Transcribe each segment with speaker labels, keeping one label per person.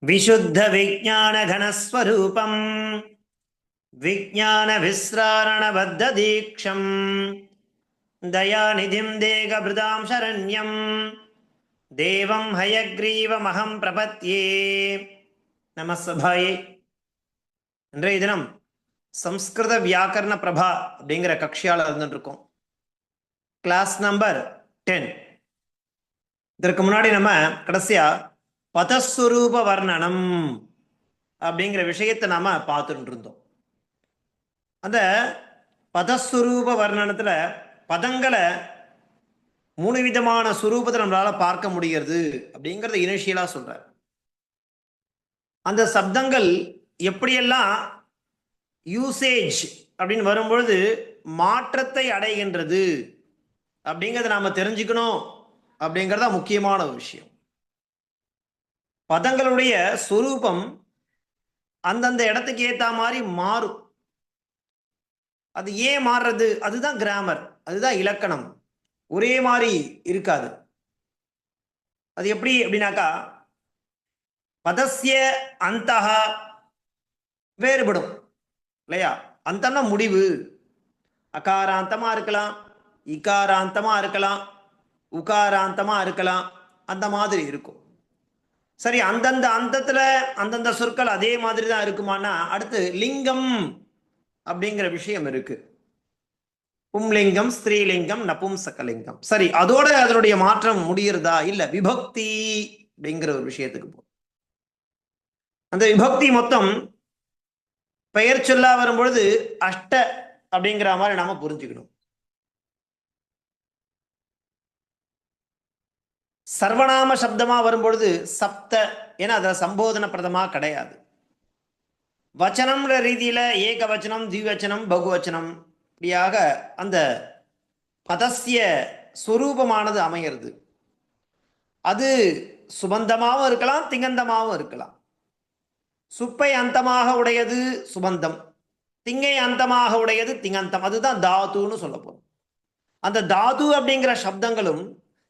Speaker 1: विशुद्ध विज्ञान घनस्वरूपं विज्ञान विस्रारण बद्ध दीक्षं दयानिधिं देहभृतां शरण्यं देवं हयग्रीवमहं प्रपद्ये நமஸ்தபாயே. இன்றைய தினம் சம்ஸ்கிருத வியாக்கரண பிரபா அப்படிங்கிற கட்சியால் இருந்துட்டு இருக்கோம். Class number 10. இதற்கு முன்னாடி நம்ம கடைசியா பதஸ்வரூப வர்ணனம் அப்படிங்கிற விஷயத்தை நாம பார்த்துட்டு இருந்தோம். அந்த பதஸ்வரூப வர்ணனத்துல பதங்களை 3 விதமான சுரூபத்தை நம்மளால பார்க்க முடிகிறது அப்படிங்கிறத இனிஷியலா சொல்றார். அந்த சப்தங்கள் எப்படியெல்லாம் யூசேஜ் அப்படின்னு வரும்பொழுது மாற்றத்தை அடைகின்றது அப்படிங்கிறத நாம தெரிஞ்சுக்கணும் அப்படிங்கிறதா முக்கியமான ஒரு விஷயம். பதங்களுடைய சுரூபம் அந்தந்த இடத்துக்கு ஏற்ற மாதிரி மாறும். அது ஏன் மாறுறது? அதுதான் கிராமர், அதுதான் இலக்கணம். ஒரே மாதிரி இருக்காது. அது எப்படி அப்படின்னாக்கா, பதஸ்ய அந்தஹ வேறுபடும் இல்லையா? அந்தம்னா முடிவு. அகாராந்தமா இருக்கலாம், இகாராந்தமா இருக்கலாம், உகாராந்தமா இருக்கலாம், அந்த மாதிரி இருக்கும். சரி, அந்தந்த அந்தத்துல அந்தந்த சொற்கள் அதே மாதிரி தான் இருக்குமானா, அடுத்து லிங்கம் அப்படிங்கிற விஷயம் இருக்கு. பும்லிங்கம், ஸ்திரீலிங்கம், நபும்சகலிங்கம். சரி, அதோட அதனுடைய மாற்றம் முடிகிறதா? இல்ல, விபக்தி அப்படிங்கிற ஒரு விஷயத்துக்கு போ. அந்த விபக்தி மொத்தம் பெயர் சொல்லா வரும்பொழுது அஷ்ட அப்படிங்கிற மாதிரி நாம புரிஞ்சுக்கணும். சர்வநாம சப்தமா வரும்பொழுது சப்த, ஏன்னா அதுல சம்போதன பிரதமா கிடையாது. வச்சனம்ன்ற ரீதியில ஏக வச்சனம், திவச்சனம், பகுவச்சனம், இப்படியாக அந்த பதஸ்ய சுரூபமானது அமைகிறது. அது சுபந்தமாகவும் இருக்கலாம், திங்கந்தமாகவும் இருக்கலாம். சுப்பை அந்தமாக உடையது சுபந்தம், திங்கை அந்தமாக உடையது திங்கந்தம். அதுதான் தாதுன்னு சொல்ல போறோம். அந்த தாது அப்படிங்கிற சப்தங்களும்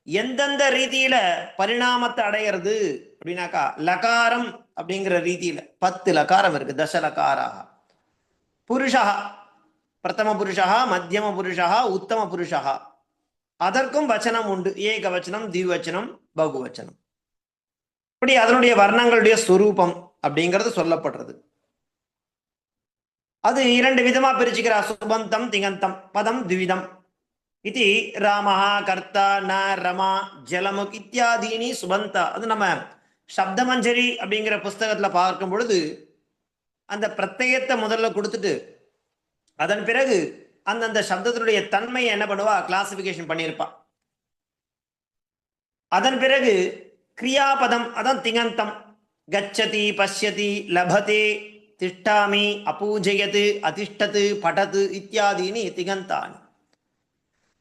Speaker 1: எந்தெந்த ரீதியில பரிணாமத்தை அடையிறது அப்படின்னாக்கா, லகாரம் அப்படிங்கிற ரீதியில 10 லகாரம் இருக்கு. தசலகாரா. புருஷா, பிரதம புருஷா, மத்தியம புருஷா, உத்தம புருஷா. அதற்கும் வச்சனம் உண்டு. ஏக வச்சனம், திவச்சனம், பகுவச்சனம். இப்படி அதனுடைய வர்ணங்களுடைய ஸ்வரூபம் அப்படிங்கிறது சொல்லப்படுறது. அது 2 விதமா பிரிச்சுக்கிறா. சுபந்தம், திங்கந்தம். பதம் த்விதம். இது ராமஹா, கர்த்தா, ந, ரமா, ஜலமுக் இத்தியாதீனி சுபந்தா. அது நம்ம சப்தமஞ்சரி அப்படிங்கிற புஸ்தகத்துல பார்க்கும் பொழுது அந்த பிரத்யத்தை முதல்ல கொடுத்துட்டு அதன் பிறகு அந்தந்த சப்தத்தினுடைய தன்மையை என்ன பண்ணுவா, கிளாசிபிகேஷன் பண்ணியிருப்பா. அதன் பிறகு கிரியாபதம், அதான் திங்கந்தம். கச்சதி, பஷ்யதி, லபதே, திஷ்டாமி, அபூஜயது, அதிஷ்டது, படது இத்தியாதீனி திகந்தானி.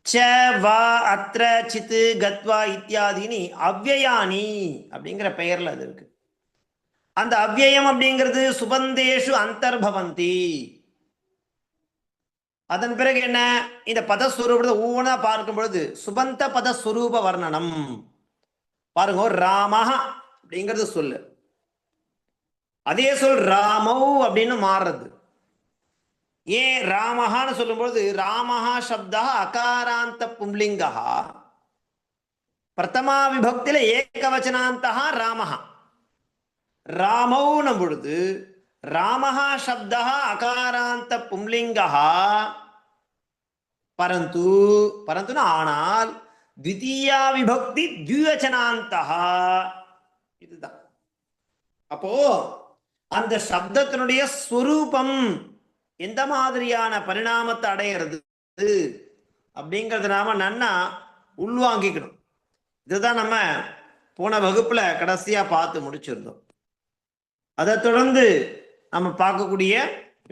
Speaker 1: ச, வா, அத்ர, சித்து, கத்வா இத்தியாதினி அவ்யயானி அப்படிங்கிற பெயர்ல அது இருக்கு. அந்த அவ்யயம் அப்படிங்கிறது சுபந்தேஷு அந்தர்பவந்தி. அதன் பிறகு என்ன, இந்த பதஸ்வரூபத்தை ஒவ்வொன்றா பார்க்கும் பொழுது சுபந்த பதஸ்வரூப வர்ணனம் பாருங்க. ராமஹ அப்படிங்கிறது சொல்லு, அதே சொல் ராமௌ அப்படின்னு மாறுறது. ஏன் ராமஹான்னு சொல்லும்பொழுது, ராமஹா சப்தா அகாராந்த பும்லிங்கா, பிரதமா விபக்தியில ஏகவச்சனாந்தா ராமஹா. ராமௌ பொழுது ராமஹா சப்தா அகாராந்த பும்லிங்கா, பரந்து பரந்துனா ஆனால் த்விதீயா விபக்தி த்விவச்சனாந்தா. இதுதான். அப்போ அந்த சப்தத்தினுடைய ஸ்வரூபம் எந்த மாதிரியான பரிணாமத்தை அடைகிறது அப்படிங்கறத நாம நன்னா உள்வாங்கிக்கணும். இதுதான் நம்ம போன வகுப்புல கடைசியா பார்த்து முடிச்சிருந்தோம். அதை தொடர்ந்து நம்ம பார்க்கக்கூடிய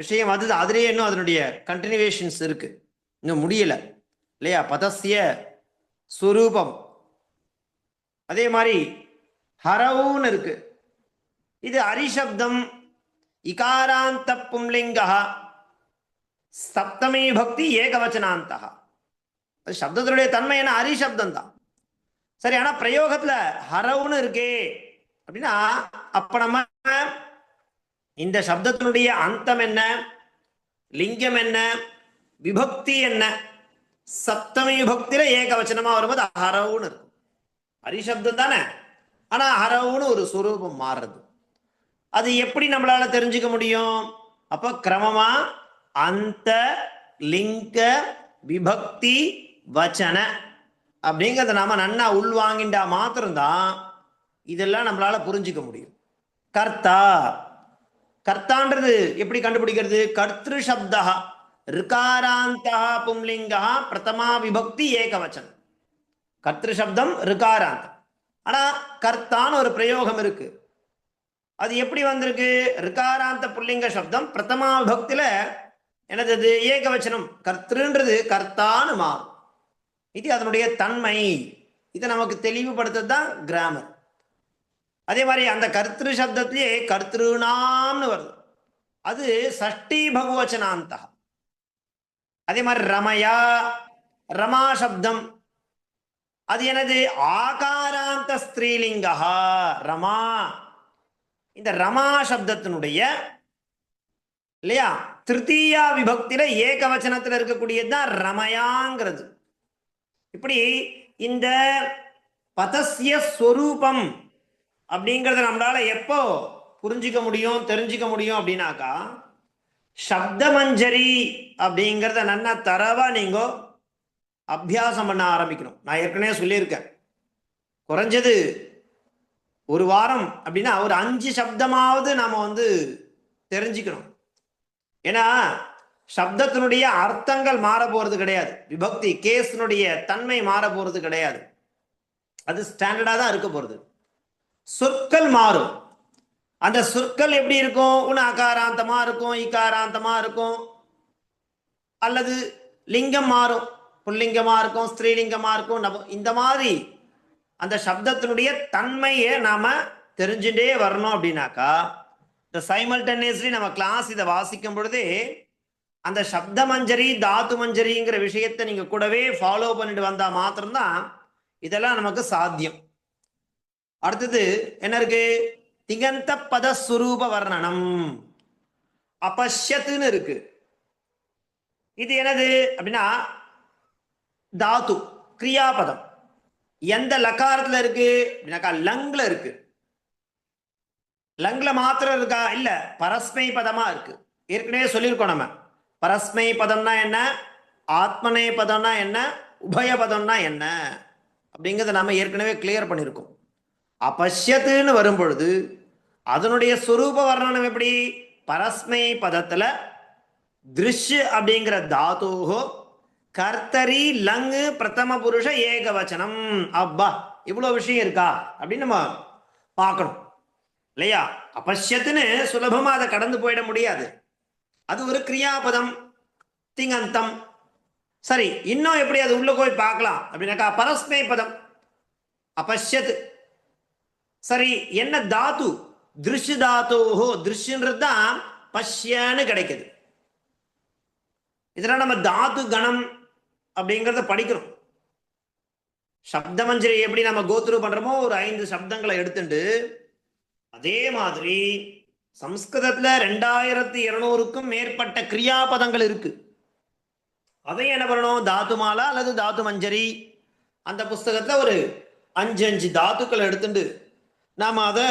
Speaker 1: விஷயம் அது. அதுலயே இன்னும் அதனுடைய கண்டினியூவேஷன்ஸ் இருக்கு, இன்னும் முடியல இல்லையா? பதஸ்ய ஸ்வரூபம். அதே மாதிரி ஹரவுன்னு இருக்கு. இது அரிசப்தம், இகாராந்த பும்லிங்கா, சப்தமி பக்தி ஏகவச்சனாந்தா. அது சப்தத்தினுடைய தன்மை என்ன, அரிசப்தம் தான். சரி, ஆனா பிரயோகத்துல ஹரவுன்னு இருக்கே அப்படின்னா அப்ப நம்ம இந்த சப்தத்தினுடைய அந்தம் என்ன, லிங்கம் என்ன, விபக்தி என்ன? சப்தமி விபக்தியில ஏகவச்சனமா வரும்போது ஹரவுன்னு இருக்கும். ஹரிசப்தம் தானே, ஆனா ஹரவுன்னு ஒரு சுரூபம் மாறுறது. அது எப்படி நம்மளால தெரிஞ்சுக்க முடியும்? அப்ப கிரமமா அந்த லிங்க விபக்தி வச்சன அப்படிங்கிறத நாம நன்னா உள்வாங்கிண்டா மாத்திரம்தான் இதெல்லாம் நம்மளால புரிஞ்சுக்க முடியும். கர்த்தா, கர்த்தான்றது எப்படி கண்டுபிடிக்கிறது? கர்த்திரு சப்தா ரிகாராந்தா பும்லிங்கா பிரதமா விபக்தி ஏகவச்சனம். கர்த்திரு சப்தம் ரிகாராந்தம், ஆனா கர்த்தான்னு ஒரு பிரயோகம் இருக்கு. அது எப்படி வந்திருக்கு? ரிகாராந்த புல்லிங்க சப்தம் பிரதமா விபக்தியில எனது அது ஏகவச்சனம், கர்த்திருன்றது கர்த்தான்னு மாறும். இது அதனுடைய தன்மை. இதை நமக்கு தெளிவுபடுத்துறது தான் கிராமர். அதே மாதிரி அந்த கர்த்திரு சப்தத்திலேயே கர்த்திருநாம்னு வருது, அது சஷ்டி பகுவச்சனாந்த. அதே மாதிரி ரமயா, ரமா சப்தம் அது எனது ஆகாராந்த ஸ்திரீலிங்கா ரமா. இந்த ரமா சப்தத்தினுடைய இல்லையா திருத்தீயா விபக்தியில ஏகவச்சனத்தில் இருக்கக்கூடியதுதான் ரமயாங்கிறது. இப்படி இந்த பதஸ்ய ஸ்வரூபம் அப்படிங்கிறத நம்மளால எப்போ புரிஞ்சிக்க முடியும், தெரிஞ்சுக்க முடியும் அப்படின்னாக்கா, சப்தமஞ்சரி அப்படிங்கிறத நல்லா தரவா நீங்க அபியாசம் பண்ண ஆரம்பிக்கணும். நான் ஏற்கனவே சொல்லியிருக்கேன், குறைஞ்சது ஒரு வாரம் அப்படின்னா ஒரு 5 சப்தமாவது நாம தெரிஞ்சுக்கணும். ஏன்னா சப்தத்தினுடைய அர்த்தங்கள் மாற போறது கிடையாது, விபக்தி கேஸினுடைய தன்மை மாற போறது கிடையாது, அது ஸ்டாண்டர்டா தான் இருக்க போறது. சொற்கள் மாறும். அந்த சொற்கள் எப்படி இருக்கும்? ஒன்று அகாராந்தமா இருக்கும், இகாராந்தமா இருக்கும், அல்லது லிங்கம் மாறும், புல்லிங்கமா இருக்கும், ஸ்திரீலிங்கமா இருக்கும். இந்த மாதிரி அந்த சப்தத்தினுடைய தன்மையை நாம தெரிஞ்சுட்டே வரணும். அப்படின்னாக்கா இந்த சைமல்டேனியஸ்லி நம்ம கிளாஸ் இதை வாசிக்கும் பொழுதே அந்த சப்த மஞ்சரி தாத்து மஞ்சரிங்கிற விஷயத்தை நீங்க கூடவே ஃபாலோ பண்ணிட்டு வந்தா மாத்திரம்தான் இதெல்லாம் நமக்கு சாத்தியம். அடுத்தது என்ன இருக்கு? திகந்த பதஸ்வரூப வர்ணனம், அபஷ்யத்துன்னு இருக்கு. இது என்னது அப்படின்னா தாத்து கிரியாபதம். எந்த லக்காரத்துல இருக்கு அப்படின்னாக்கா லங்ல இருக்கு. லங்ல மாத்திரம் இருக்கா? இல்ல, பரஸ்மை பதமா இருக்கு. ஏற்கனவே சொல்லியிருக்கோம் நம்ம, பரஸ்மை பதம்னா என்ன, ஆத்மனை பதம்னா என்ன, உபய பதம்னா என்ன அப்படிங்கிறத நம்ம ஏற்கனவே கிளியர் பண்ணியிருக்கோம். அபஷ்யத்துன்னு வரும் பொழுது அதனுடைய சுரூப வர்ணனம் எப்படி? பரஸ்மை பதத்துல திருஷ்ய அப்படிங்கிற தாத்தோஹோ கர்த்தரி லங்கு பிரதம புருஷ ஏகவச்சனம். அப்பா, இவ்வளவு விஷயம் இருக்கா அப்படின்னு நம்ம பார்க்கணும் இல்லையா? அபஷ்யத்துன்னு சுலபமா அதை கடந்து போயிட முடியாது. அது ஒரு கிரியாபதம், திங்கந்தம். சரி, இன்னும் எப்படி அது உள்ள போய் பார்க்கலாம் அப்படின்னாக்கா பரஸ்மை பதம் அபஷ்யத். சரி, என்ன தாத்து? திருஷ்ய தாத்தோஹோ. திருஷ்யன்றது தான் பஷ்யன்னு கிடைக்குது. இதெல்லாம் நம்ம தாத்து கணம் அப்படிங்கிறத படிக்கிறோம். சப்தமஞ்சரி எப்படி நம்ம கோத்ரூ பண்றோமோ ஒரு 5 சப்தங்களை எடுத்துட்டு, அதே மாதிரி சம்ஸ்கிருதத்துல 2200க்கும் மேற்பட்ட கிரியாபதங்கள் இருக்கு. அதை என்ன பண்ணணும்? தாத்து மாலா அல்லது தாத்து மஞ்சரி அந்த புஸ்தகத்துல ஒரு 5 தாத்துக்கள் எடுத்துட்டு நாம அதை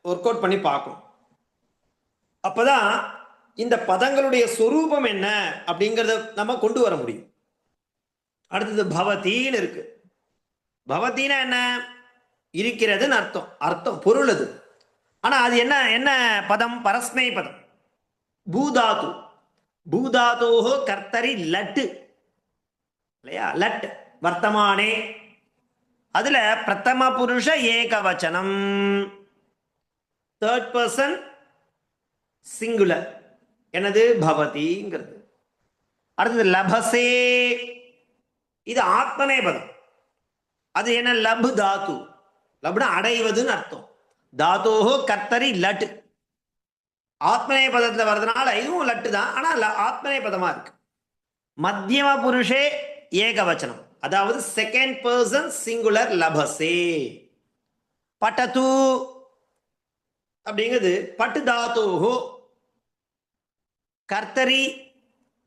Speaker 1: ஒர்க் அவுட் பண்ணி பார்க்கணும். அப்பதான் இந்த பதங்களுடைய சொரூபம் என்ன அப்படிங்கிறத நம்ம கொண்டு வர முடியும். அடுத்தது பவதின்னு இருக்கு. பவதினா என்ன? இருக்கிறதுன்னு அர்த்தம், அர்த்தம் பொருள் அது. ஆனா அது என்ன என்ன பதம்? பரஸ்மை பதம், பூதாத்து. பூதாத்தோஹோ கர்த்தரி லட்டு இல்லையா? லட் வர்த்தமானே. அதுல பிரதம புருஷ ஏகவச்சனம், தேர்ட் பர்சன் சிங்குலர், எனது பவதிங்கிறது. அடுத்தது லபசே, இது ஆத்மனே பதம். அது என்ன? லபு தாத்து. லப்னா அடைவதுன்னு அர்த்தம். தாத்தோஹோ கர்த்தரி லட்டு ஆத்மனே பதத்துல வர்றதுனால இதுவும் லட்டு தான், ஆனா ஆத்மனே பதமா இருக்கு. மத்தியம புருஷே ஏகவச்சனம், அதாவது செகண்ட் பர்சன் சிங்குலர் லபசே. பட்டது அப்படிங்கிறது பட்டு தாத்தோஹோ கர்த்தரி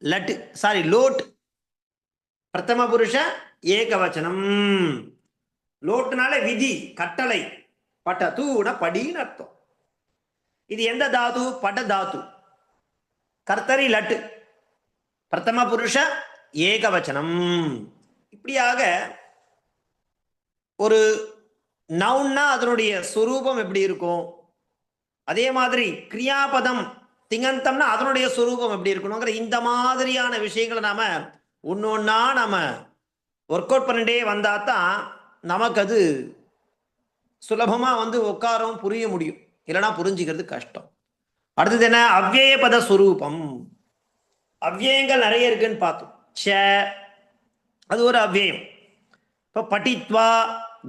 Speaker 1: லட்டு சாரி லோட் பிரதம புருஷ ஏகவச்சனம். லோட்டுனால விதி கட்டளை, பட்ட தூட படின்னு அர்த்தம். இது எந்த தாது? பட தாது. கர்த்தரி லட்டு பிரதம புருஷ ஏகவச்சனம். இப்படியாக ஒரு நவுன்னா அதனுடைய சுரூபம் எப்படி இருக்கும், அதே மாதிரி கிரியாபதம் திங்கந்தம்னா அதனுடைய சுரூபம் எப்படி இருக்கணுங்கிற இந்த மாதிரியான விஷயங்களை நாம ஒன்று ஒன்றா நாம ஒர்க் அவுட் பண்ணிட்டே வந்தா தான் நமக்கு அது சுலபமாக வந்து உட்காரவும் புரிய முடியும், இல்லைனா புரிஞ்சுக்கிறது கஷ்டம். அடுத்தது என்ன? அவ்யய பத சுரூபம். அவ்யயங்கள் நிறைய இருக்குன்னு பார்த்தோம். ச அது ஒரு அவ்யயம். இப்போ படித்வா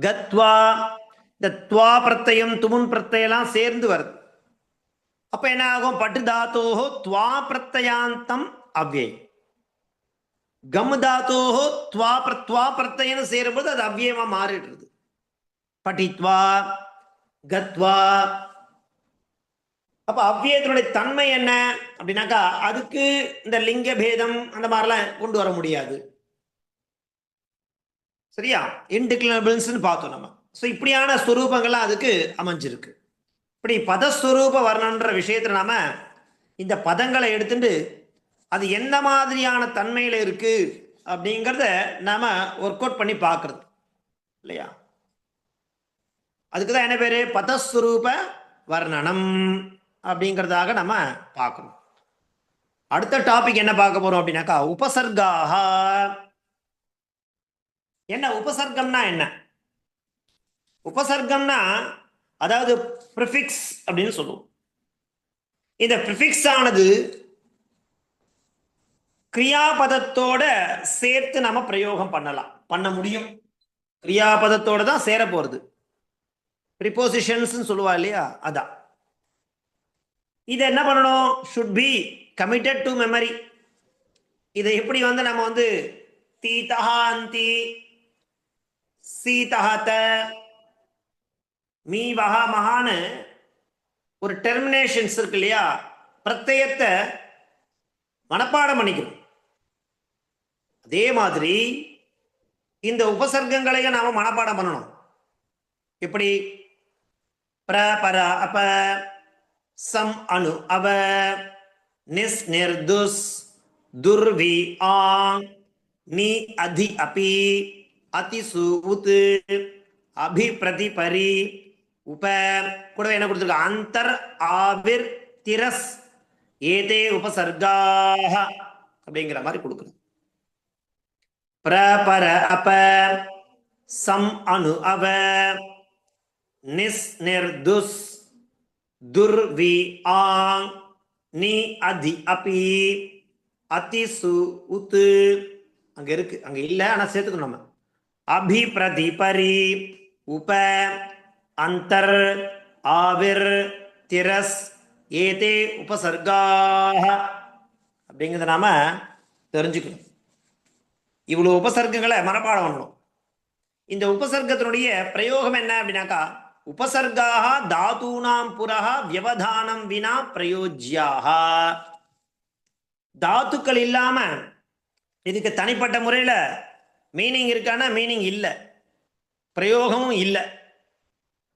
Speaker 1: கத்வா இந்த துவா பிரத்தயம் துமுன் பிரத்தையெல்லாம் சேர்ந்து வருது. அப்ப என்ன ஆகும்? பட்டு தாத்தோஹோ துவா பிரத்தயாந்தம் அவ்யயம். கம் தாத்தோஹோ துவா பிரத்தயன்னு சேரும்போது அது அவ்யயமா மாறிடுறது. படித்வா கத்வா. அப்ப அவ்யயத்தினுடைய தன்மை என்ன அப்படின்னாக்கா அதுக்கு இந்த லிங்க பேதம் அந்த மாதிரிலாம் கொண்டு வர முடியாது. சரியா? இன்டிக்ளபிள்ஸ் பார்த்தோம் நம்ம. ஸோ இப்படியான ஸ்வரூபங்கள்லாம் அதுக்கு அமைஞ்சிருக்கு. இப்படி பதஸ்வரூப வர்ணன்ற விஷயத்துல நாம இந்த பதங்களை எடுத்துட்டு அது என்ன மாதிரியான தன்மையில இருக்கு அப்படிங்கிறத நாம ஒர்க் அவுட் பண்ணி பார்க்கறது இல்லையா? அதுக்குதான் என்ன பேரு? பதஸ்வரூப வர்ணனம் அப்படிங்கிறதாக நம்ம பார்க்கணும். அடுத்த டாபிக் என்ன பார்க்க போறோம் அப்படின்னாக்கா உபசர்காக. என்ன உபசர்க்கம்னா என்ன? உபசர்க்கம்னா அதாவது ப்ரிஃபிக்ஸ் அப்படின்னு சொல்லுவோம். இந்த ப்ரிஃபிக்ஸ் ஆனது கிரியாபதத்தோட சேர்த்து நம்ம பிரயோகம் பண்ண முடியும். கிரியாபதத்தோட தான் சேர போறது. ப்ரிபோசிஷன்ஸ் சொல்லுவா இல்லையா, அதான். இதை என்ன பண்ணணும்? Should be committed to memory. இதை எப்படி வந்து நம்ம வந்து தீதஹாந்தி சீதஹத மீ வஹா மகான்னு ஒரு டெர்மினேஷன்ஸ் இருக்கு இல்லையா, பிரत्यயத்தை மனப்பாடம் பண்ணிக்கணும். அதே மாதிரி இந்த உபசர்க்கங்களையும் நாம மனப்பாடம் பண்ணணும். எப்படி? பிர பர அப சம் அணு அவ நிஸ் நிர்துஸ் துர்வி ஆங் நீ அதி அபி அதிசு உத் அபி பிரதி பரி உப கூட என்ன கொடுத்துருக்க? அந்தர் ஆவிர் திரஸ் ஏதே உபசர்காக அப்படிங்கிற மாதிரி கொடுக்கணும். பிர பர அப சம் அணு அவ நிஸ் நிர்துஸ் துர்வி ஆங் நீ அதி அபி அதிசு உத். அங்க இருக்கு, அங்க இல்ல, ஆனா சேர்த்துக்கணும் நம்ம. அபி பிரதி பரி உப அந்தர் ஆவிர் திரஸ் ஏதே உபசர்காக அப்படிங்கிறத நாம தெரிஞ்சுக்கணும். இவ்வளவு உபசர்க்கங்களை மனப்பாடம் பண்ணணும். இந்த உபசர்க்கத்தினுடைய பிரயோகம் என்ன அப்படின்னாக்கா உபசர்காக தாத்தூனாம் புரஹ வியவதானம் வினா பிரயோஜ்யாக. தாத்துக்கள் இல்லாம இதுக்கு தனிப்பட்ட முறையில் மீனிங் இருக்கான்னா மீனிங் இல்லை, பிரயோகமும் இல்லை.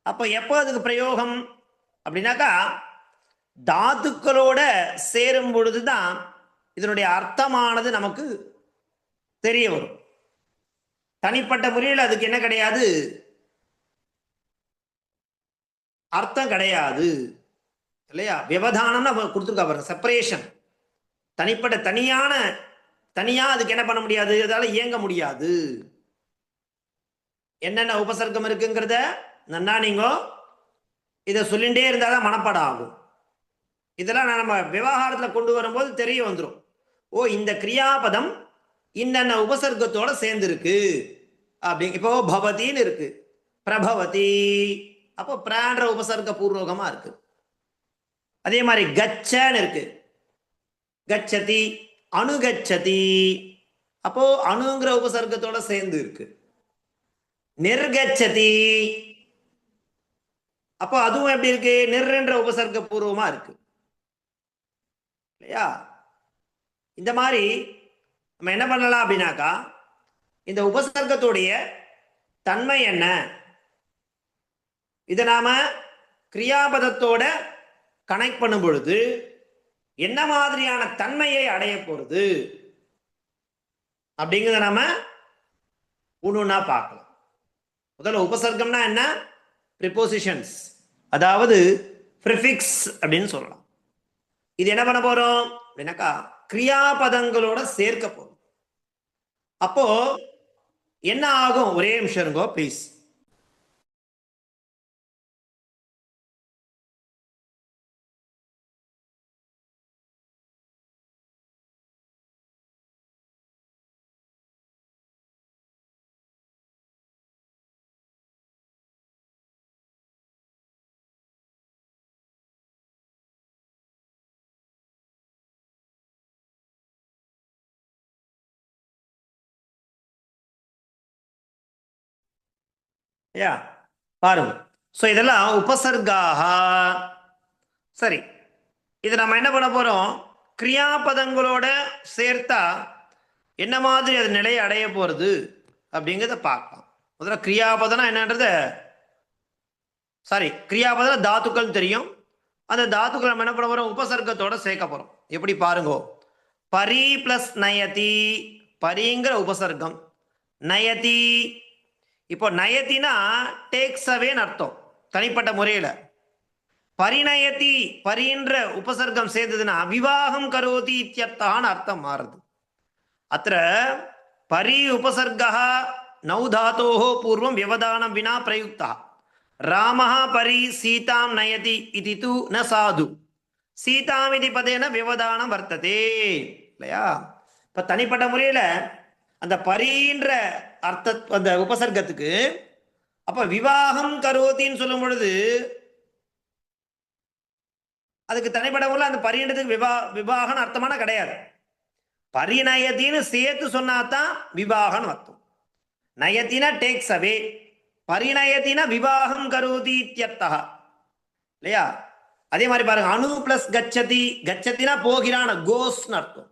Speaker 1: அப்போ எப்போ அதுக்கு பிரயோகம் அப்படின்னாக்கா தாத்துக்களோட சேரும் பொழுதுதான் இதனுடைய அர்த்தமானது நமக்கு தெரிய வரும். தனிப்பட்ட முறையில் அதுக்கு என்ன கிடையாது, அர்த்தம் கிடையாது இல்லையா? விவதானம்னா கொடுத்துருக்கா பாருங்க, செப்பரேஷன். தனிப்பட்ட தனியா அதுக்கு என்ன பண்ண முடியாது, அதால இயங்க முடியாது. என்னென்ன உபசர்க்கம் இருக்குங்கிறத நன்னா நீங்க இதை சொல்லிகிட்டே இருந்தாதான் மனப்பாடம் ஆகும். இதெல்லாம் நம்ம விவகாரத்தில் கொண்டு வரும்போது தெரிய வந்துடும். ஓ, இந்த கிரியாபதம் இன்னென்ன உபசர்க்கத்தோட சேர்ந்துருக்கு அப்படி. இப்போ பவதின்னு இருக்கு, பிரபவதி, அப்போ பிரான்ற உபசர்க்க பூர்வகமா இருக்கு. அதே மாதிரி கச்சன்னு இருக்கு, கச்சதி, அணுகச்சதி, அப்போ அணுங்கிற உபசர்க்கத்தோட சேர்ந்து இருக்கு. நிர்கச்சதி, அப்போ அதுவும் எப்படி இருக்கு? நிர்ன்ற உபசர்க்க பூர்வமா இருக்கு இல்லையா? இந்த மாதிரி நம்ம என்ன பண்ணலாம் அப்படின்னாக்கா, இந்த உபசர்க்கத்துடைய தன்மை என்ன, இதை நாம கிரியாபதத்தோட கனெக்ட் பண்ணும் பொழுது என்ன மாதிரியான தன்மையை அடைய போறது அப்படிங்கிறத நாம ஒண்ணா பார்க்கலாம். முதல்ல உபசர்க்கம்னா என்ன? ப்ரிபோசிஷன்ஸ், அதாவது ப்ரிஃபிக்ஸ் அப்படின்னு சொல்லலாம். இது என்ன பண்ண போறோம் அப்படின்னாக்கா, கிரியாபதங்களோட சேர்க்க போறோம். அப்போ என்ன ஆகும்? ஒரே நிமிஷம் இருங்கோ ப்ளீஸ். பாருங்க. ஸோ இதெல்லாம் உபசர்காக. சரி, இது நம்ம என்ன பண்ண போறோம்? கிரியாபதங்களோட சேர்த்தா என்ன மாதிரி அது நிலையை அடைய போறது அப்படிங்கிறத பார்க்கலாம். முதல்ல கிரியாபதனா என்னன்றது, சாரி, கிரியாபதம் தாத்துக்கள் தெரியும். அந்த தாத்துக்கள் நம்ம என்ன பண்ண போறோம்? உபசர்க்கத்தோட சேர்க்க போறோம். எப்படி பாருங்க, பரி பிளஸ் நயதி, பரிங்கிற உபசர்க்கம், நயதி. இப்போ நயத்தினா டேக்ஸ் அவேன்னு அர்த்தம் தனிப்பட்ட முறையில். பரிணயதி, பரின்ற உபசர்க்கம் சேர்ந்ததுன்னா விவாகம் கரோதி இத்தியர்த்தான்னு அர்த்தம் மாறுது. அத்த பரி உபசர்கா நௌ தாத்தோஹோ பூர்வம் விவதானம் வினா பிரயுக்தா. ராமஹ பரி சீதாம் நயதி இது து ந சாது, சீதாம் இது பதேன விவதானம் வர்த்ததே இல்லையா? இப்ப தனிப்பட்ட முறையில் அந்த பரின்ற அர்த்த அந்த உபசர்க்கத்துக்கு அப்ப விவாகம் கரோத்தின்னு சொல்லும் பொழுது அதுக்கு தனிப்பட்ட முறையில் அந்த பரின்றதுக்கு விவாகம் அர்த்தமான கிடையாது. பரிநயத்தின்னு சேர்த்து சொன்னாதான் விவாகம் அர்த்தம். நயத்தின டேக்ஸ் அவே, பரிநயத்தின விவாகம் கரோதி இத்யர்த்தா இல்லையா? அதே மாதிரி பாருங்க, அணு பிளஸ் கச்சதி, கச்சத்தினா போகிறான், கோஸ்னு அர்த்தம்.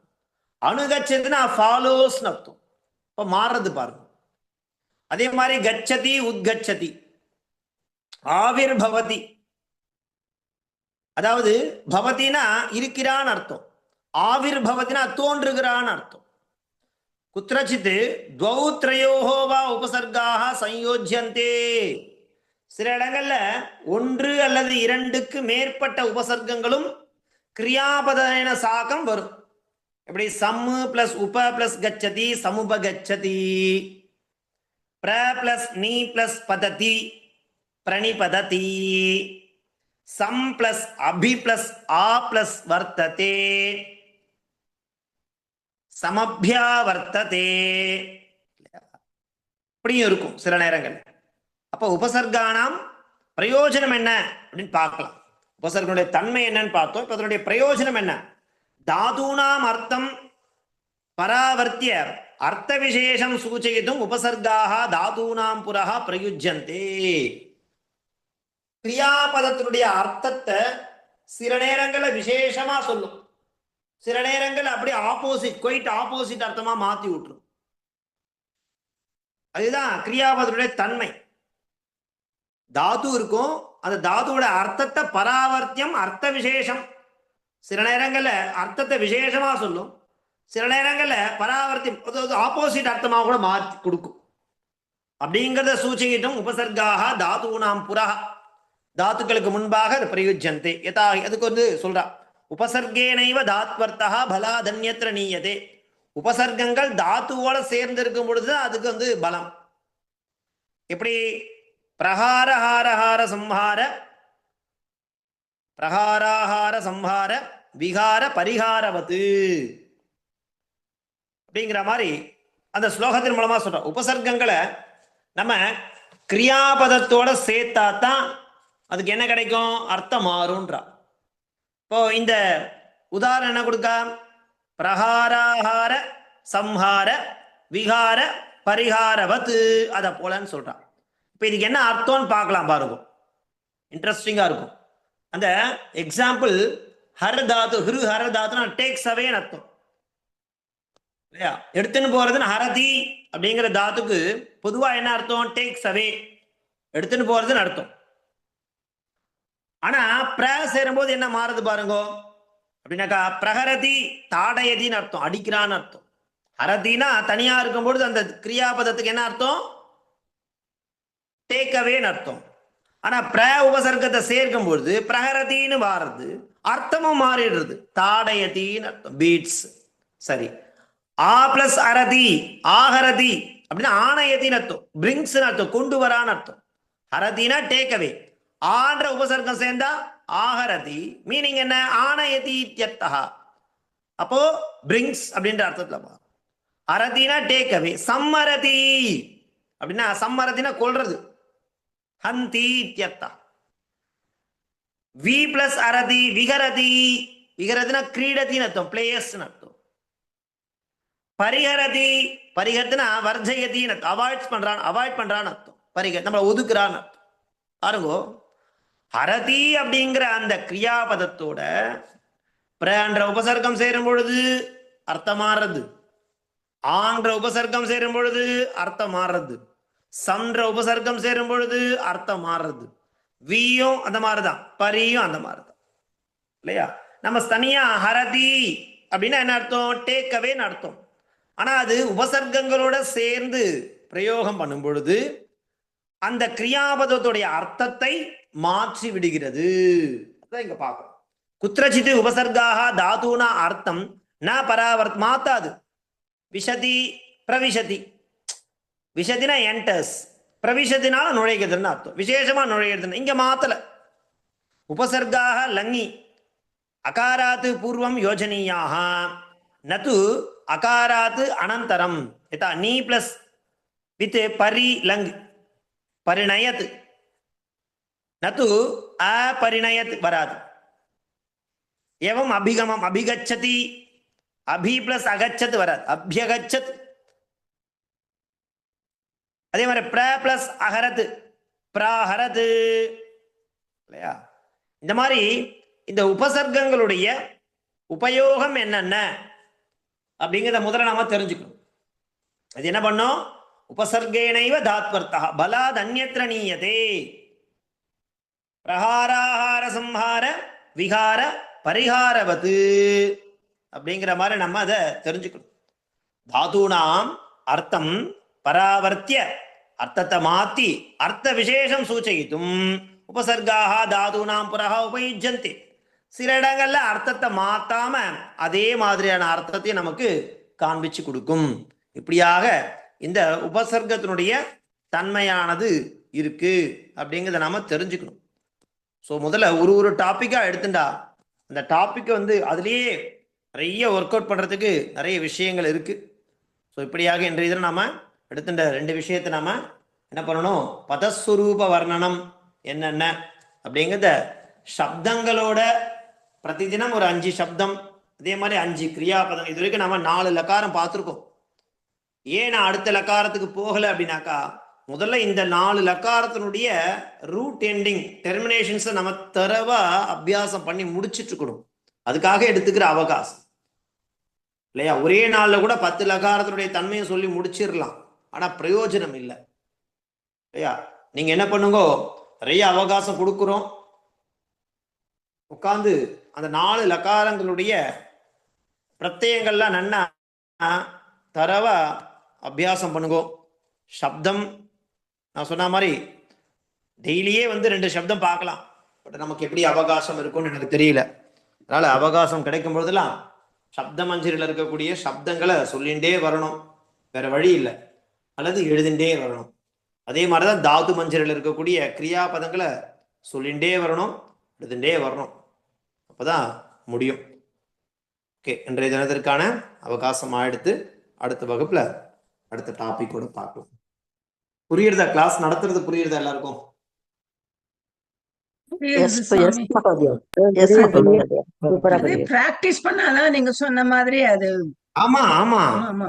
Speaker 1: அணு கச்சதினா ஃபாலோஸ்னு அர்த்தம். இப்ப மாறுறது பாருங்க. அதே மாதிரி கச்சதி உத்கச்சதி, ஆவிர் பவதி, அதாவது பவதினா இருக்கிறான் அர்த்தம், ஆவிர் பவதினா தோன்றுகிறான் அர்த்தம். குத்ரசித் துவௌ த்ரயோஹோ வா உபசர்காக சயோஜ்யந்தே, சில இடங்கள்ல ஒன்று அல்லது இரண்டுக்கு மேற்பட்ட உபசர்க்கங்களும் கிரியாபதன சாகம் வரும். எப்படி? சம்மு பிளஸ் உப பிளஸ் கச்சதி சமுபகச்சதி, பிர பிளஸ் நீ பிளஸ் பததி பிரணிபததி, சம் பிளஸ் அபி பிளஸ் ஆ பிளஸ் வர்த்ததே சமபியா வர்த்ததே, இப்படியும் இருக்கும் சில நேரங்கள். அப்போ உபசர்கானாம் பிரயோஜனம் என்ன அப்படின்னு பார்க்கலாம். உபசர்கனுடைய தன்மை என்னன்னு பார்த்தோம். இப்ப அதனுடைய பிரயோஜனம் என்ன? தாதூனாம் அர்த்தம் பராவர்த்திய அர்த்த விசேஷம் சூச்சயித்தும் உபசர்காக தாதூனாம் புரஹ பிரயுஜ்யந்தே. கிரியாபதத்தினுடைய அர்த்தத்தை சில நேரங்களில் விசேஷமா சொல்லும், சில நேரங்கள் அப்படியே ஆப்போசிட், குவைட் ஆப்போசிட் அர்த்தமா மாத்தி விட்டுரும். அதுதான் கிரியாபதனுடைய தன்மை. தாது இருக்கும், அந்த தாதுவோட அர்த்தத்தை பராவர்த்தியம் அர்த்த விசேஷம், சில நேரங்கள்ல அர்த்தத்தை விசேஷமா சொல்லும், சில நேரங்கள்ல பராவர்த்தியம் ஆப்போசிட் அர்த்தமா கூட மாற்றி கொடுக்கும். அப்படிங்கிறத சூச்சிக்கிட்டும் உபசர்காக தாதுனாம் புரஹ, தாத்துக்களுக்கு முன்பாக அது பிரயுஜ்யந்தே யதா. அதுக்கு வந்து சொல்றா, உபசர்கேனைவ தாத்வர்த்தா பலாதன்யத்திர நீயதே. உபசர்க்கங்கள் தாத்துவோட சேர்ந்து இருக்கும் பொழுது அதுக்கு வந்து பலம். எப்படி? பிரகாரஹாரஹார சம்ஹார, பிரகாராஹார சம்ஹார விகார பரிகாரவத்து அப்படிங்கிற மாதிரி அந்த ஸ்லோகத்தின் மூலமா சொல்றோம். உபசர்க்கங்களை நம்ம கிரியாபதத்தோட சேர்த்தா தான் அதுக்கு என்ன கிடைக்கும்? அர்த்தம் மாறும்ன்றா. இப்போ இந்த உதாரணம் என்ன கொடுக்க? பிரகாராஹார சம்ஹார விகார பரிகாரவத்து, அத போலன்னு சொல்றான். இப்ப இதுக்கு என்ன அர்த்தம்னு பார்க்கலாம் பாருங்க. இன்ட்ரெஸ்டிங்கா இருக்கும். அந்த எக்ஸாம்பிள் ஹர தாத்து, ஹிரு ஹர தாத்துனா டேக்ஸ் அவேன்னு அர்த்தம் இல்லையா? எடுத்துன்னு போறதுன்னு ஹரதி அப்படிங்கிற தாத்துக்கு பொதுவா என்ன அர்த்தம்? டேக்ஸ் அவே, எடுத்துன்னு போறதுன்னு அர்த்தம். ஆனா பிர சேரும்போது என்ன மாறுது பாருங்க அப்படின்னாக்கா, பிரஹரதி தாடயதின்னு அர்த்தம், அடிக்கிறான்னு அர்த்தம். ஹரதினா தனியா இருக்கும்பொழுது அந்த கிரியாபதத்துக்கு என்ன அர்த்தம்? டேக் அவேன்னு அர்த்தம். ஆனா பிர உபசர்க்கத்தை சேர்க்கும் பொழுது பிரஹரதின்னு மாறுது, அர்த்தமும் மாறிடுறது, தாடயத்தின்னு அர்த்தம், பீட்ஸ். சரி, ஆ பிளஸ் அரதி, ஆஹரதி அப்படின்னா ஆனயத்தின்னு அர்த்தம், பிரிங்ஸ் அர்த்தம், கொண்டு வரான்னு அர்த்தம். ஹரதினா டேக் அவே, ஆன்ற உபசர்க்கம் சேர்ந்தா ஆஹரதி, மீனிங் என்ன? ஆனயதி இத்யர்த்தஹ. அப்போ பிரிங்ஸ் அப்படின்ற அர்த்தத்துல அரதினா டேக் அவே. சம்மரதி அப்படின்னா, சம்மரதினா கொல்றது, ஹந்தி இத்யர்த்தா. வி பிளஸ் அரதி விகரதி, விகரதினா கிரீடத்தின்னு அர்த்தம், பிளேயர்ஸ் அர்த்தம். பரிஹரதி, பரிஹரத்தினா வர்ஜயத்தின்னு அர்த்தம், அவாய்ட் பண்றான், அவாய்ட் பண்றான்னு அர்த்தம். பரிஹர் நம்மளை ஒதுக்குறான்னு அர்த்தம். பாருங்கோ, ஹரதி அப்படிங்கிற அந்த கிரியாபதத்தோட பிரன்ற உபசர்க்கம் சேரும் பொழுது அர்த்தம் மாறுறது, ஆன்ற உபசர்க்கம் சேரும் பொழுது அர்த்தம் மாறுறது, சன்ற உபசர்க்கம் சேரும் பொழுது அர்த்தம் மாறுறது. வியும் அந்த மாதிரிதான், பரியும் அந்த மாதிரிதான் இல்லையா? நம்ம தனியா ஹரதி அப்படின்னா என்ன அர்த்தம்? டேக் அவேன்னு அர்த்தம். ஆனா அது உபசர்க்கங்களோட சேர்ந்து பிரயோகம் பண்ணும் பொழுது அந்த கிரியாபதத்துடைய அர்த்தத்தை மாற்றி விடுகிறது. அதான் இங்க பார்க்கணும். குத்திரச்சித்து உபசர்காக தாதுனா அர்த்தம் ந பராவர்த் மாத்தாது. விஷதி பிரவிஷதி, விஷதினா என்டர்ஸ், பிரவிஷத்தினால நுழைகிறதுன்னு அர்த்தம், விசேஷமா நுழைகிறதுன்னு. இங்க மாத்தல. உபசர்காக லங்கி அகாராத்து பூர்வம் யோஜனீயாக நது அகாராத்து அனந்தரம். யதா நீ பிளஸ் வித் பரி லங் பரிணயத், நது அப்பரிணயத் வராது. ஏவம் அபிகமம் அபிகச்சதி, அபி பிளஸ் அகச்சத் வராது, அபியகச்சத். அதே மாதிரி பிர பிளஸ் அகரத் பிராஹரத் இல்லையா? இந்த மாதிரி இந்த உபசர்க்கங்களுடைய உபயோகம் என்னென்ன அப்படிங்கிறத முதல்ல நாம தெரிஞ்சுக்கணும். அது என்ன பண்ணும்? உபசர்கேனைவ தாத்வர்த்தா பலாத் அந்யத்ர நீயதே. பிரஹாராஹார சம்ஹார விகார பரிகாரவது அப்படிங்கிற மாதிரி நம்ம அதை தெரிஞ்சுக்கணும். தாதுனாம் அர்த்தம் பராவர்த்திய, அர்த்தத்தை மாத்தி அர்த்த விசேஷம் சூச்சயித்தும் உபசர்காக தாதுனாம் புரஹ உபயுஜ்யந்தே. சில இடங்கள்ல அர்த்தத்தை மாத்தாம அதே மாதிரியான அர்த்தத்தை நமக்கு காண்பிச்சு கொடுக்கும். இப்படியாக இந்த உபசர்க்கத்தினுடைய தன்மையானது இருக்கு அப்படிங்கிறத நாம தெரிஞ்சுக்கணும். ஸோ முதல்ல ஒரு டாபிக்கா எடுத்துட்டா அந்த டாபிக் அதுலேயே நிறைய ஒர்க் அவுட் பண்றதுக்கு நிறைய விஷயங்கள் இருக்கு. ஸோ இப்படியாக இன்றைய இதில் நாம எடுத்துட்ட 2 விஷயத்தை நாம என்ன பண்ணணும்? பதஸ்வரூப வர்ணனம் என்னென்ன அப்படிங்கிறத, சப்தங்களோட பிரதிதினம் ஒரு 5 சப்தம், அதே மாதிரி 5 கிரியாபதம். இது வரைக்கும் நம்ம 4 லக்காரம் பார்த்துருக்கோம். ஏன் நான் அடுத்த லக்காரத்துக்கு போகல அப்படின்னாக்கா, முதல்ல இந்த 4 லக்காரத்தினுடைய ரூட் எண்டிங் டெர்மினேஷன்ஸை நம்ம தரவா அபியாசம் பண்ணி முடிச்சுட்டு இருக்கணும். அதுக்காக எடுத்துக்கிற அவகாசம் இல்லையா? ஒரே நாள்ல கூட 10 லக்காரத்தினுடைய தன்மையை சொல்லி முடிச்சிடலாம், ஆனா பிரயோஜனம் இல்லை இல்லையா? நீங்க என்ன பண்ணுங்க, நிறைய அவகாசம் கொடுக்குறோம், உட்காந்து அந்த 4 லக்காரங்களுடைய பிரத்யங்கள்லாம் நன்னா தரவா அபியாசம் பண்ணுங்க. சப்தம் நான் சொன்ன மாதிரி டெய்லியே 2 சப்தம் பார்க்கலாம். பட் நமக்கு எப்படி அவகாசம் இருக்கும்னு எனக்கு தெரியல. அதனால அவகாசம் கிடைக்கும் பொழுதெல்லாம் சப்த மஞ்சரில் இருக்கக்கூடிய சப்தங்களை சொல்லிகிட்டே வரணும், வேற வழி இல்லை. அல்லது எழுதிண்டே வரணும். அதே மாதிரிதான் தாது மஞ்சரில் இருக்கக்கூடிய கிரியாபதங்களை சொல்லிகிட்டே வரணும், எழுதிண்டே வரணும். அப்பதான் முடியும். ஓகே, இன்றைய தினத்திற்கான அவகாசம் ஆயிடுத்து. அடுத்த வகுப்புல அடுத்த டாபிக்கோட பார்க்கலாம். புரியுறதா? கிளாஸ் நடத்துறது புரியுறதா எல்லாருக்கும்?
Speaker 2: பிராக்டிஸ் பண்ணாதான் நீங்க சொன்ன மாதிரி அது.
Speaker 1: ஆமா ஆமா,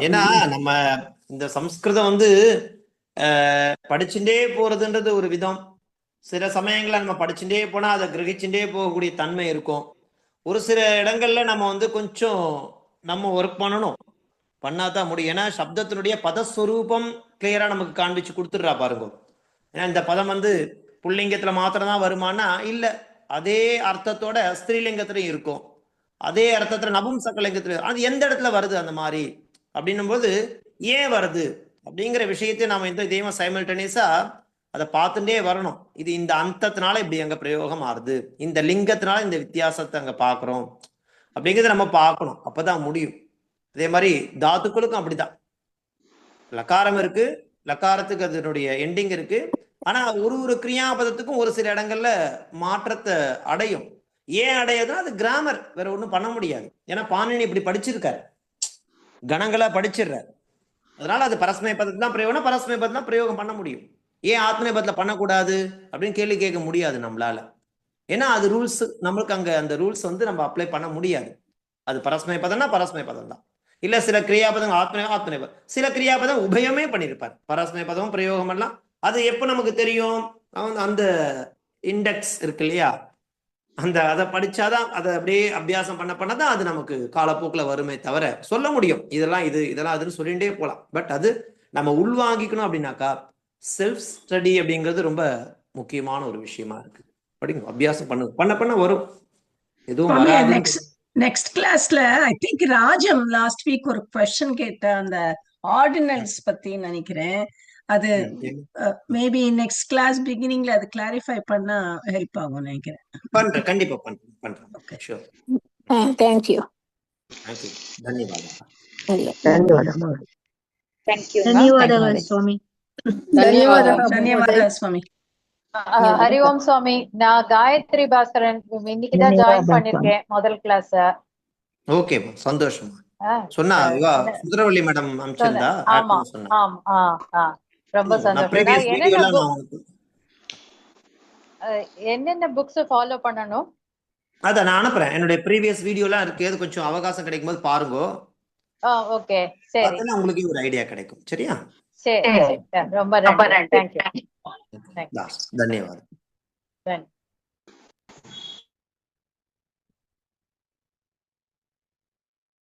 Speaker 1: ஏன்னா நம்ம இந்த சம்ஸ்கிருதம் படிச்சுட்டே போறதுன்றது ஒரு விதம், சில சமயங்கள்ல நம்ம படிச்சுட்டே போனா அதை கிரகிச்சுட்டே போகக்கூடிய தன்மை இருக்கும். ஒரு சில இடங்கள்ல நம்ம வந்து கொஞ்சம் நம்ம ஒர்க் பண்ணணும், பண்ணாதான் முடியும். ஏன்னா சப்தத்தினுடைய பதஸ்வரூபம் கிளியரா நமக்கு காண்பிச்சு கொடுத்துடுறா பாருங்க. ஏன்னா இந்த பதம் வந்து புல்லிங்கத்துல மாத்திரம் தான் வருமானா இல்ல, அதே அர்த்தத்தோட ஸ்திரீலிங்கத்திலையும் இருக்கும், அதே அர்த்தத்துல நபும்சகலிங்கத்துல, அது எந்த இடத்துல வருது அந்த மாதிரி அப்படின்னும் போது ஏன் வருது அப்படிங்கிற விஷயத்தை நாம இந்த இதையும் சைமல்டேனியஸா அதை பார்த்துட்டே வரணும். இது இந்த அந்தத்தினால இப்படி அங்க பிரயோகம் ஆறுது, இந்த லிங்கத்தினால இந்த வித்தியாசத்தை அங்க பாக்குறோம் அப்படிங்கிறத நம்ம பார்க்கணும், அப்பதான் முடியும். அதே மாதிரி தாத்துக்களுக்கும் அப்படிதான். லக்காரம் இருக்கு, லக்காரத்துக்கு அதனுடைய எண்டிங் இருக்கு. ஆனா ஒரு ஒரு கிரியாபதத்துக்கும் ஒரு சில இடங்கள்ல மாற்றத்தை அடையும். ஏன் அடையுதுன்னா அது கிராமர், வேற ஒண்ணும் பண்ண முடியாது. ஏன்னா பாணினி இப்படி படிச்சிருக்காரு, கணங்களா படிச்சிடுறாரு. அதனால அது பரஸ்மை பதத்துல தான் பிரயோகம், பரஸ்மை பதத்துல தான் பிரயோகம் பண்ண முடியும். ஏன் ஆத்மை பதத்துல பண்ணக்கூடாது அப்படின்னு கேள்வி கேட்க முடியாது நம்மளால. ஏன்னா அது ரூல்ஸ், நம்மளுக்கு அங்க அந்த ரூல்ஸ் வந்து நம்ம அப்ளை பண்ண முடியாது. அது பரஸ்மை பதம்னா பரஸ்மை பதம் தான். இல்ல சில கிரியாபதம் ஆத்மனை ஆத்மனை பதம், சில கிரியாபதம் உபயமே பண்ணியிருப்பார், பரஸ்மை பதம் பிரயோகம் எல்லாம். அது எப்ப நமக்கு தெரியும்? அந்த இண்டெக்ஸ் இருக்கு இல்லையா, அந்த அதை படிச்சாதான், அதை அப்படியே அபியாசம் பண்ண பண்ணதான் அது நமக்கு காலப்போக்கில் வருமே தவிர சொல்ல முடியும் இதெல்லாம் இது இதெல்லாம் அதுன்னு சொல்லிகிட்டே போகலாம். பட் அது நம்ம உள்வாங்கிக்கணும் அப்படின்னாக்கா செல்ஃப் ஸ்டடி அப்படிங்கிறது ரொம்ப முக்கியமான ஒரு விஷயமா இருக்கு. படிங்க, அபியாசம் பண்ணு, பண்ண பண்ண வரும், எதுவும் வராது.
Speaker 2: நெக்ஸ்ட் கிளாஸ்ல I think Rajam last week ஒரு கொஸ்டின் கேட்ட அந்த ஆர்டினல்ஸ் பத்தி நினைக்கிறேன். அது மேபி நெக்ஸ்ட் கிளாஸ் பிகினிங்ல அது கிளாரிஃபை பண்ணா ஹெல்ப் ஆகும் நினைக்கிறேன்.
Speaker 1: பண்றேன், கண்டிப்பா பண்றேன். Okay, sure.
Speaker 3: Thank you.
Speaker 1: ಧನ್ಯವಾದ.
Speaker 3: ಧನ್ಯವಾದಗಳು ಸ್ವಾಮಿ.
Speaker 2: ಧನ್ಯವಾದ ಸ್ವಾಮಿ.
Speaker 4: ஹரி ஓம் சுவாமி. நான் காயத்ரி பாஸ்கரன் இன்னைக்குதான் ஜாயின் பண்ணிருக்கேன் முதல் கிளாஸ்.
Speaker 1: ஓகே, சந்தோஷம். சொன்னா சுந்தரவள்ளி மேடம் அம்சந்தா.
Speaker 4: ஆமா ஆமா, ரொம்ப சந்தோஷம். என்னென்ன புக்ஸ் ஃபாலோ பண்ணணும்
Speaker 1: அத நான் அனுப்புறேன். என்னோட ப்ரீவியஸ் வீடியோலாம் இருக்கு, அது கொஞ்சம் அவகாசம் கிடைக்கும் போது பாருங்க.
Speaker 4: ஓகே, சரி,
Speaker 1: உங்களுக்கு ஒரு ஐடியா கிடைக்கும். சரியா?
Speaker 4: சரி, ரொம்ப நன்றி. தேங்க்யூ.
Speaker 1: धन्यवाद.